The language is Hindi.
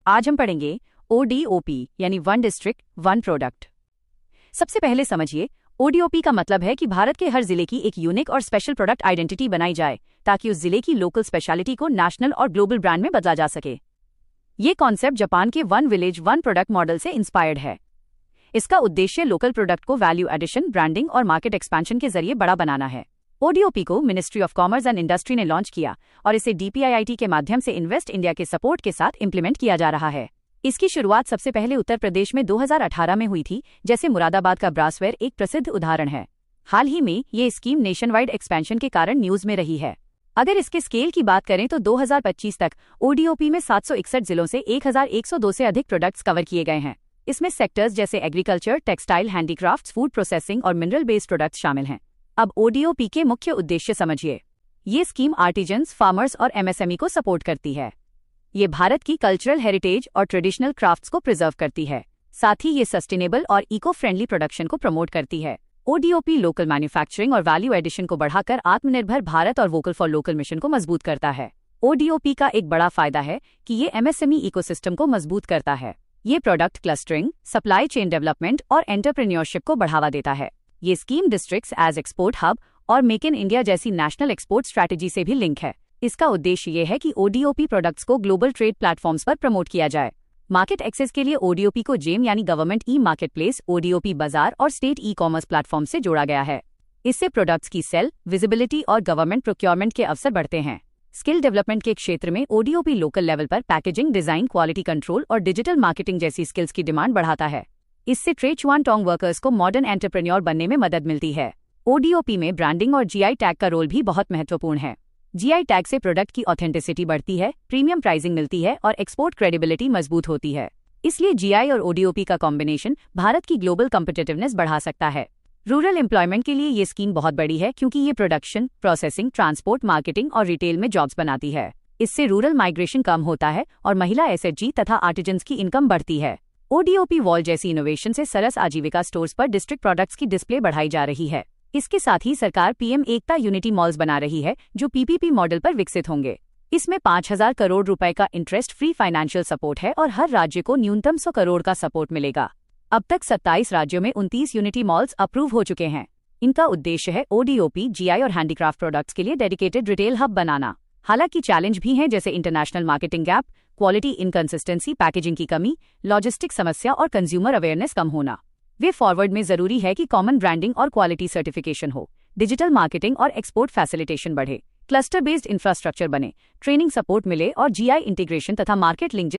आज हम पढ़ेंगे ODOP यानी वन डिस्ट्रिक्ट वन प्रोडक्ट। सबसे पहले समझिए, ODOP का मतलब है कि भारत के हर जिले की एक यूनिक और स्पेशल प्रोडक्ट आइडेंटिटी बनाई जाए ताकि उस जिले की लोकल स्पेशलिटी को नेशनल और ग्लोबल ब्रांड में बदला जा सके। ये कॉन्सेप्ट जापान के one village one product model से इंस्पायर्ड है। इसका उद्देश्य लोकल प्रोडक्ट को वैल्यू एडिशन, ब्रांडिंग और मार्केट एक्सपेंशन के जरिए बड़ा बनाना है। ODOP को ministry of commerce and industry ने लॉन्च किया और इसे DPIIT के माध्यम से इन्वेस्ट इंडिया के सपोर्ट के साथ इम्प्लीमेंट किया जा रहा है। इसकी शुरुआत सबसे पहले उत्तर प्रदेश में 2018 में हुई थी, जैसे मुरादाबाद का ब्रासवेयर एक प्रसिद्ध उदाहरण है। हाल ही में ये स्कीम नेशन वाइड एक्सपेंशन के कारण न्यूज में रही है। अगर इसके स्केल की बात करें तो 2025 तक ODOP में 761 जिलों से 1102 से अधिक प्रोडक्ट्स कवर किए गए हैं। इसमें सेक्टर्स जैसे agriculture, textile, handicrafts, food processing और मिनरल बेस्ड प्रोडक्ट्स शामिल हैं। अब ODOP के मुख्य उद्देश्य समझिए। ये स्कीम आर्टिजन्स, फार्मर्स और MSME को सपोर्ट करती है। ये भारत की कल्चरल हेरिटेज और ट्रेडिशनल क्राफ्ट्स को प्रिजर्व करती है। साथ ही ये सस्टेनेबल और इको फ्रेंडली प्रोडक्शन को प्रमोट करती है। ODOP लोकल मैन्युफैक्चरिंग और वैल्यू एडिशन को बढ़ाकर आत्मनिर्भर भारत और वोकल फॉर लोकल मिशन को मजबूत करता है। ODOP का एक बड़ा फायदा है कि ये MSME इकोसिस्टम को मजबूत करता है। ये product clustering, supply chain development और एंटरप्रेन्योरशिप को बढ़ावा देता है। ये scheme districts as export hub और मेक इन इंडिया जैसी नेशनल एक्सपोर्ट स्ट्रैटेजी से भी लिंक है। इसका उद्देश्य ये है कि ODOP प्रोडक्ट्स को ग्लोबल ट्रेड प्लेटफॉर्म्स पर प्रमोट किया जाए। मार्केट एक्सेस के लिए ODOP को जेम यानी government e market place, ODOP बाजार और स्टेट ई कॉमर्स प्लेटफॉर्म से जोड़ा गया है। इससे प्रोडक्ट्स की सेल, विजिबिलिटी और गवर्नमेंट प्रोक्योरमेंट के अवसर बढ़ते हैं। स्किल डेवलपमेंट के क्षेत्र में ODOP लोकल लेवल पर पैकेजिंग, डिजाइन, क्वालिटी कंट्रोल और डिजिटल मार्केटिंग जैसी स्किल्स की डिमांड बढ़ाता है। इससे ट्रेचुआनटोंग वर्कर्स को मॉडर्न एंटरप्रेन्योर बनने में मदद मिलती है। ODOP में ब्रांडिंग और GI टैग का रोल भी बहुत महत्वपूर्ण है। GI टैग से प्रोडक्ट की ऑथेंटिसिटी बढ़ती है, प्रीमियम प्राइसिंग मिलती है और एक्सपोर्ट क्रेडिबिलिटी मजबूत होती है। इसलिए GI और ODOP का कॉम्बिनेशन भारत की ग्लोबल कॉम्पिटिटिवनेस बढ़ा सकता है। रूरल एम्प्लॉयमेंट के लिए ये स्कीम बहुत बड़ी है क्योंकि ये प्रोडक्शन, प्रोसेसिंग, ट्रांसपोर्ट, मार्केटिंग और रिटेल में जॉब्स बनाती है। इससे रूरल माइग्रेशन कम होता है और महिला SHG तथा आर्टिजन्स की इनकम बढ़ती है। ODOP वॉल जैसी इनोवेशन से सरस आजीविका स्टोर्स पर डिस्ट्रिक्ट प्रोडक्ट्स की डिस्प्ले बढ़ाई जा रही है। इसके साथ ही सरकार PM एकता यूनिटी मॉल्स बना रही है जो PPP मॉडल पर विकसित होंगे। इसमें 5,000 करोड़ रुपए का इंटरेस्ट फ्री फाइनेंशियल सपोर्ट है और हर राज्य को न्यूनतम 100 करोड़ का सपोर्ट मिलेगा। अब तक 27 राज्यों में 29 यूनिटी मॉल्स अप्रूव हो चुके हैं। इनका उद्देश्य है ODOP, GI और हैंडीक्राफ्ट प्रोडक्ट्स के लिए डेडिकेटेड रिटेल हब बनाना। हालांकि चैलेंज भी हैं, जैसे international marketing gap, quality inconsistency, packaging की कमी, लॉजिस्टिक समस्या और कंज्यूमर अवेयरनेस कम होना। वे फॉरवर्ड में जरूरी है कि कॉमन ब्रांडिंग और क्वालिटी सर्टिफिकेशन हो, डिजिटल मार्केटिंग और एक्सपोर्ट फैसिलिटेशन बढ़े, क्लस्टर बेस्ड इंफ्रास्ट्रक्चर बने, ट्रेनिंग सपोर्ट मिले और GI इंटीग्रेशन तथा मार्केट लिंक